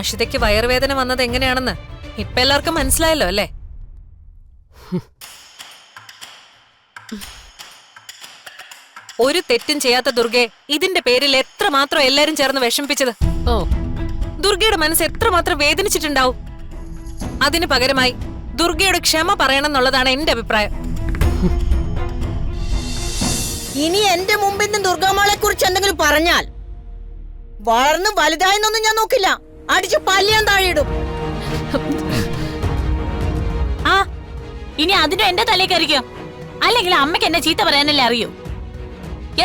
അഷിതയ്ക്ക് വയറുവേദന വന്നത് എങ്ങനെയാണെന്ന് ഇപ്പൊ എല്ലാവർക്കും മനസ്സിലായല്ലോ അല്ലേ? ഒരു തെറ്റും ചെയ്യാത്ത ദുർഗയെ ഇതിന്റെ പേരിൽ എത്രമാത്രം എല്ലാരും ചേർന്ന് വിഷമിപ്പിച്ചത്. ഓ, ദുർഗയുടെ മനസ്സ് എത്രമാത്രം വേദനിച്ചിട്ടുണ്ടാവും. അതിനു പകരമായി ദുർഗയുടെ ക്ഷമ പറയണം എന്നുള്ളതാണ് എന്റെ അഭിപ്രായം. ഇനി എന്റെ മുമ്പിൽ നിന്ന് ദുർഗാമോളെ കുറിച്ച് എന്തെങ്കിലും പറഞ്ഞാൽ വളർന്ന് വലുതായെന്നൊന്നും ഞാൻ നോക്കില്ല. അടിച്ച് പല്ലിയാൻ താഴെയിടും. ആ, ഇനി അതിനും എന്റെ തലയിൽ കയറിക്കോ. അല്ലെങ്കിൽ അമ്മയ്ക്ക് എന്നെ ചീത്ത പറയാനല്ലേ അറിയൂ.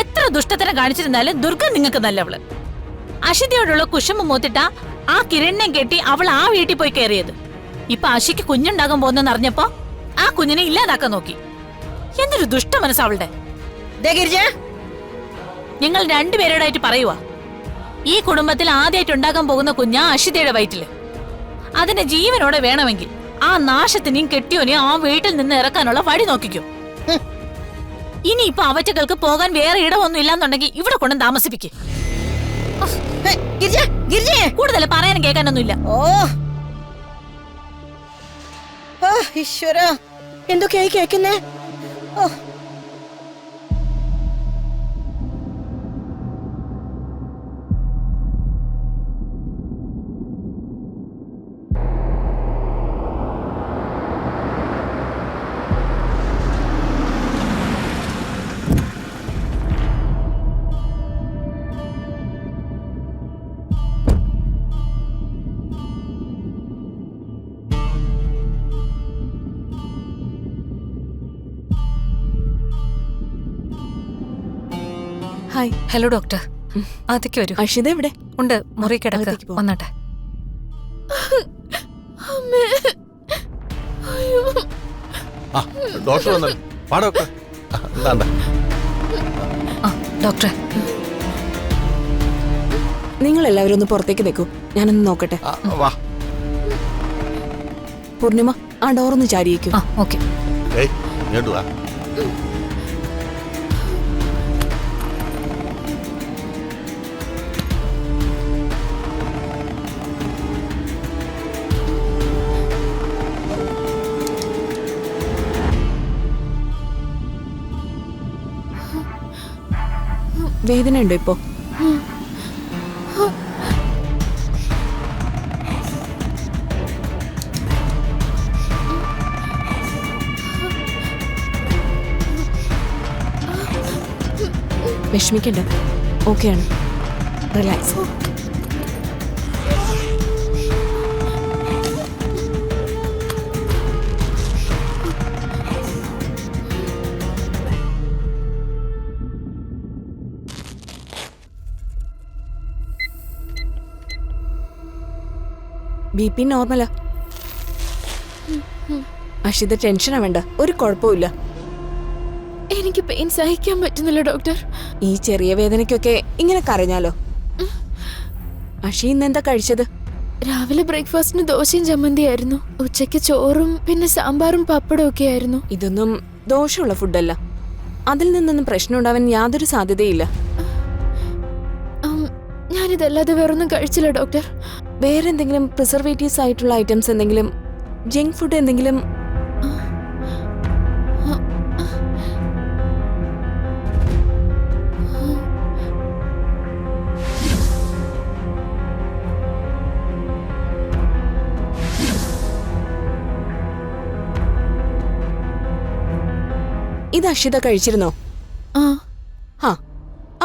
എത്ര ദുഷ്ടത്തരം കാണിച്ചിരുന്നാലും ദുർഗ നിങ്ങൾക്ക് നല്ലവള്. അഷിതയോടുള്ള കുശുമ്പ് മൂത്തിട്ട ആ കിരണിനെ കെട്ടി അവൾ ആ വീട്ടിൽ പോയി കയറിയത്. ഇപ്പൊ അഷിക്ക് കുഞ്ഞുണ്ടാകാൻ പോകുന്നെന്ന് അറിഞ്ഞപ്പോ ആ കുഞ്ഞിനെ ഇല്ലാതാക്കാൻ നോക്കി. എന്തൊരു ദുഷ്ട മനസ്സ് അവളുടെ. നിങ്ങൾ രണ്ടുപേരോടായിട്ട് പറയുവാ, ഈ കുടുംബത്തിൽ ആദ്യമായിട്ട് ഉണ്ടാകാൻ പോകുന്ന കുഞ്ഞാ അഷിതയുടെ വയറ്റില്. അതിന്റെ ജീവനോടെ വേണമെങ്കിൽ ആ നാശത്തിനെയും കെട്ടിയോനെയും ആ വീട്ടിൽ നിന്ന് ഇറക്കാനുള്ള വഴി നോക്കിക്കും. ഇനി ഇപ്പൊ അവറ്റകൾക്ക് പോകാൻ വേറെ ഇടമൊന്നും ഇല്ലാന്നുണ്ടെങ്കിൽ ഇവിടെ കൊണ്ടും താമസിപ്പിക്കും. കൂടുതൽ പറയാനും കേൾക്കാനൊന്നുമില്ല. ഓ ഈശ്വര, എന്തൊക്കെയായി കേൾക്കുന്നേ? ഹായ്. Hello doctor. അതൊക്കെ വരൂ. അഷിത എവിടെ? ഉണ്ട്, മുറി കിടക്ക്. വന്നട്ടെ. ഡോക്ടർ, നിങ്ങൾ എല്ലാവരും ഒന്ന് പുറത്തേക്ക് നിൽക്കൂ, ഞാനൊന്ന് നോക്കട്ടെ. പൂർണിമ, ആ ഡോറൊന്ന് ചാരിയേക്കൂ. ഓക്കെ. വേദന ഉണ്ടോ ഇപ്പോ? വിഷമിക്കണ്ട, ഓക്കെയാണ്. റിലാക്സ്. BP നോർമലാ. അഷിത ടെൻഷനാ വേണ്ട, ഒരു കുഴപ്പമില്ല. എനിക്ക് പെയിൻ സഹിക്കാൻ പറ്റുന്നില്ല ഡോക്ടർ. ഈ ചെറിയ വേദനയ്ക്കൊക്കെ ഇങ്ങനെ കരഞ്ഞാലോ? അഷി ഇന്ന് എന്താ കഴിച്ചത്? രാവിലെ ബ്രേക്ക്ഫാസ്റ്റിന് ദോശയും ചമ്മന്തിയായിരുന്നു. ഉച്ചയ്ക്ക് ചോറും പിന്നെ സാമ്പാറും പപ്പടവും ഒക്കെ ആയിരുന്നു. ഇതൊന്നും ദോഷമുള്ള ഫുഡല്ല. അതിൽ നിന്നൊന്നും പ്രശ്നം ഉണ്ടാവാൻ യാതൊരു സാധ്യതയില്ല. ഞാനിതല്ലാതെ വേറൊന്നും കഴിച്ചില്ല ഡോക്ടർ. വേറെ എന്തെങ്കിലും പ്രിസർവേറ്റീവ്സ് ആയിട്ടുള്ള ഐറ്റംസ്, എന്തെങ്കിലും ജങ്ക് ഫുഡ് എന്തെങ്കിലും? ഇത് അഷിത കഴിച്ചിരുന്നോ?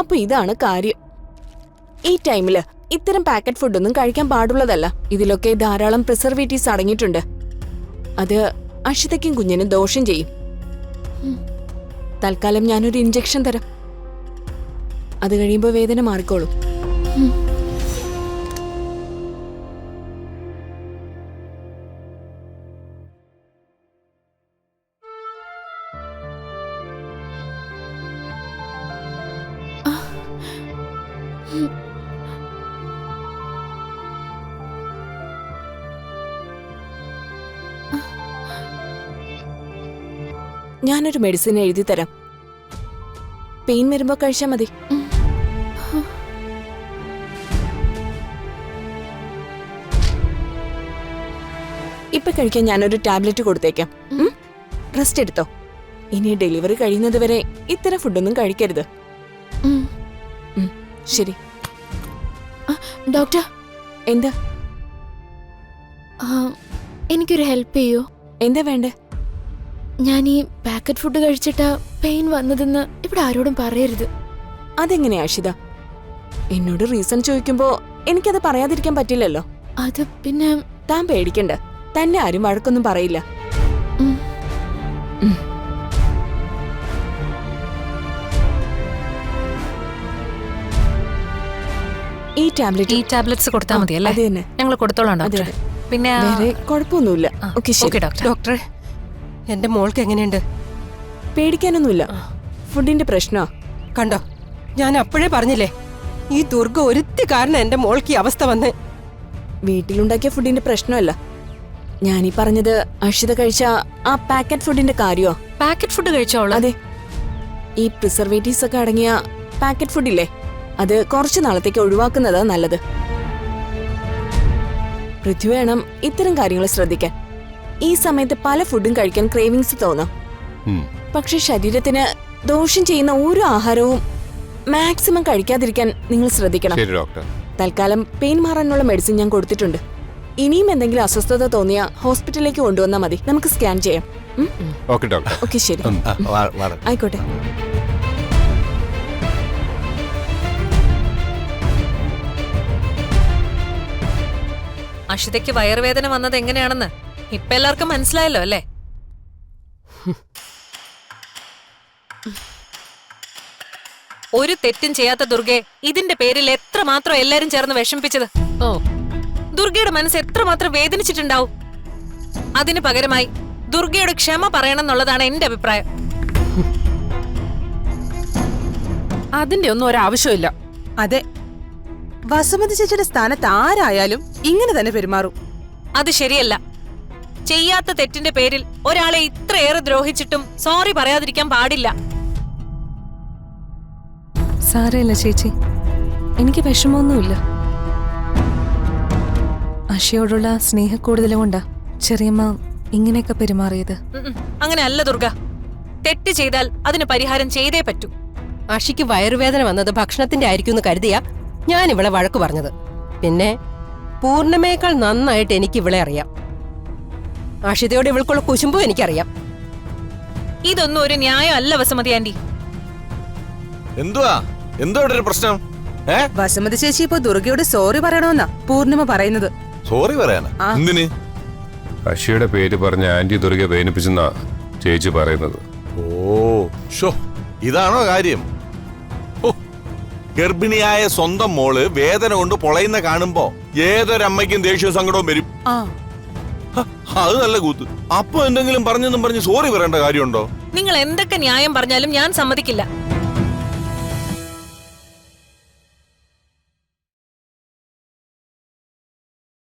അപ്പൊ ഇതാണ് കാര്യം. ഈ ടൈമില് ഇത്തരം പാക്കറ്റ് ഫുഡൊന്നും കഴിക്കാൻ പാടുള്ളതല്ല. ഇതിലൊക്കെ ധാരാളം പ്രിസർവേറ്റീവ്സ് അടങ്ങിയിട്ടുണ്ട്. അത് അഷിതയ്ക്കും കുഞ്ഞിനും ദോഷം ചെയ്യും. തൽക്കാലം ഞാനൊരു ഇഞ്ചക്ഷൻ തരാം. അത് കഴിയുമ്പോൾ വേദന മാറിക്കോളും. ഞാനൊരു മെഡിസിൻ എഴുതി തരാം. പെയിൻ വരുമ്പോ കഴിച്ചാൽ മതി. ഇപ്പൊ കഴിക്കാൻ ഞാനൊരു ടാബ്ലറ്റ് കൊടുത്തേക്കാം. റെസ്റ്റ് എടുത്തോ. ഇനി ഡെലിവറി കഴിയുന്നത് വരെ ഇത്തരം ഫുഡൊന്നും കഴിക്കരുത്. ഉം. ശരി. ഡോക്ടർ, എന്താ എനിക്കൊരു ഹെൽപ്പ് ചെയ്യോ? എന്താ വേണ്ടേ? ഞാൻ ഈ പാക്കറ്റ് ഫുഡ് കഴിച്ചിട്ടാ പെയിൻ വന്നതെന്ന് ഇവിടെ ആരോടും പറയരുത്. അതെങ്ങനെയാ അഷിത? എന്നോട് റീസൺ ചോദിക്കുമ്പോ എനിക്കത് പറയാതിരിക്കാൻ പറ്റില്ലല്ലോ. അത് പിന്നെ താൻ പേടിക്കണ്ട, തന്നെ ആരും വഴക്കൊന്നും പറയില്ല. ഉം. ഈ ടാബ്ലറ്റ് ഈ ടാബ്ലറ്റ്സ് കൊടുത്താൽ മതി അല്ലേ? അത് തന്നെ. ഞങ്ങൾ കൊടുത്തോളാം അതെ, ഡോക്ടർ. അതെ. പിന്നെ വേറെ കുഴപ്പമൊന്നുമില്ല. ഓക്കെ ശരി. Okay doctor. ഡോക്ടറെ, എന്റെ മോൾക്ക് എങ്ങനെയുണ്ട്? പേടിക്കാനൊന്നുമില്ല. ഫുഡിന്റെ പ്രശ്നമാ. കണ്ടോ, ഞാൻ അപ്പോഴേ പറഞ്ഞില്ലേ, ഈ ദുർഗ ഒരുത്തി കാരണം എന്റെ മോൾക്ക് ഈ അവസ്ഥ വന്ന്. വീട്ടിലുണ്ടാക്കിയ ഫുഡിന്റെ പ്രശ്നമല്ല. ഞാനീ പറഞ്ഞത് അഷിത കഴിച്ച ആ പാക്കറ്റ് ഫുഡിന്റെ കാര്യോ? പാക്കറ്റ് ഫുഡ് കഴിച്ചോളൂ. അതെ, ഈ പ്രിസർവേറ്റീവ്സ് ഒക്കെ അടങ്ങിയ പാക്കറ്റ് ഫുഡില്ലേ, അത് കുറച്ചു നാളത്തേക്ക് ഒഴിവാക്കുന്നതാ നല്ലത്. പൃഥ്വി വേണം ഇത്തരം കാര്യങ്ങൾ ശ്രദ്ധിക്കാൻ. ഈ സമയത്ത് പല ഫുഡും കഴിക്കാൻ ക്രേവിങ്സ് തോന്നാം. പക്ഷെ ശരീരത്തിന് ദോഷം ചെയ്യുന്ന ഓരോ ആഹാരവും മാക്സിമം കഴിക്കാതിരിക്കാൻ നിങ്ങൾ ശ്രദ്ധിക്കണം. തൽക്കാലം പെയിൻ മാറാനുള്ള മെഡിസിൻ ഞാൻ കൊടുത്തിട്ടുണ്ട്. ഇനിയും എന്തെങ്കിലും അസ്വസ്ഥത തോന്നിയാ ഹോസ്പിറ്റലിലേക്ക് കൊണ്ടുവന്നാൽ മതി. നമുക്ക് സ്കാൻ ചെയ്യാം. ഓക്കെ ശരി, ആയിക്കോട്ടെ. അഷിതയ്ക്ക് വയറുവേദന വന്നത് എങ്ങനെയാണെന്ന് ഇപ്പൊ എല്ലാവർക്കും മനസ്സിലായല്ലോ അല്ലേ? ഒരു തെറ്റും ചെയ്യാത്ത ദുർഗയെ ഇതിന്റെ പേരിൽ എത്രമാത്രം എല്ലാരും ചേർന്ന് വിഷമിപ്പിച്ചത്. ദുർഗയുടെ മനസ്സ് എത്രമാത്രം വേദനിച്ചിട്ടുണ്ടാവും. അതിന് പകരമായി ദുർഗയോട് ക്ഷമ പറയണം എന്നുള്ളതാണ് എന്റെ അഭിപ്രായം. അതിന്റെ ഒന്നും ഒരാവശ്യമില്ല. അതെ, വസുമതി ചേച്ചിയുടെ സ്ഥാനത്ത് ആരായാലും ഇങ്ങനെ തന്നെ പെരുമാറും. അത് ശരിയല്ല. ചെയ്യാത്ത തെറ്റിന്റെ പേരിൽ ഒരാളെ ഇത്രയേറെ ദ്രോഹിച്ചിട്ടും സോറി പറയാതിരിക്കാൻ പാടില്ല. സാരമില്ല ചേച്ചി, എനിക്ക് വിഷമമൊന്നുമില്ല. അഷിയോടുള്ള സ്നേഹക്കൂടുതലും കൊണ്ടാ ചെറിയമ്മ ഇങ്ങനെയൊക്കെ പെരുമാറിയത്. അങ്ങനെ അല്ല ദുർഗ. തെറ്റ് ചെയ്താൽ അതിന് പരിഹാരം ചെയ്തേ പറ്റൂ. അഷിക്ക് വയറുവേദന വന്നത് ഭക്ഷണത്തിന്റെ ആയിരിക്കും എന്ന് കരുതിയാ ഞാൻ ഇവളെ വഴക്ക് പറഞ്ഞത്. പിന്നെ പൂർണ്ണമേക്കാൾ നന്നായിട്ട് എനിക്ക് ഇവളെ അറിയാം. അഷിതയോട് ഇവൾക്കുള്ള കുശുമ്പും എനിക്കറിയാം. ഇതൊന്നും ഒരു ന്യായം അല്ല വസുമതി ആന്റി. എന്തുവാ ഒരു പ്രശ്നം? വസുമതി ചേച്ചി ഇപ്പൊ ദുർഗയോട് സോറി പറയണമെന്നാ പൂർണിമ പറയുന്നത്. സോറി പറയാനാ? എന്തിന്? അഷിയുടെ പേര് പറഞ്ഞ ആന്റി ദുർഗ വേദനിപ്പിച്ചെന്നാ ചേച്ചി പറയുന്നത്. ഇതാണോ കാര്യം? ഗർഭിണിയായ സ്വന്തം മോള് വേദന കൊണ്ട് പൊളയുന്ന കാണുമ്പോ ഏതൊരമ്മയ്ക്കും ദേഷ്യവും സങ്കടവും വരും. അത് നല്ല കൂത്ത്. അപ്പൊ എന്തെങ്കിലും പറഞ്ഞെന്നും പറഞ്ഞ് സോറി പറയേണ്ട കാര്യമുണ്ടോ? നിങ്ങൾ എന്തൊക്കെ ന്യായം പറഞ്ഞാലും ഞാൻ സമ്മതിക്കില്ല.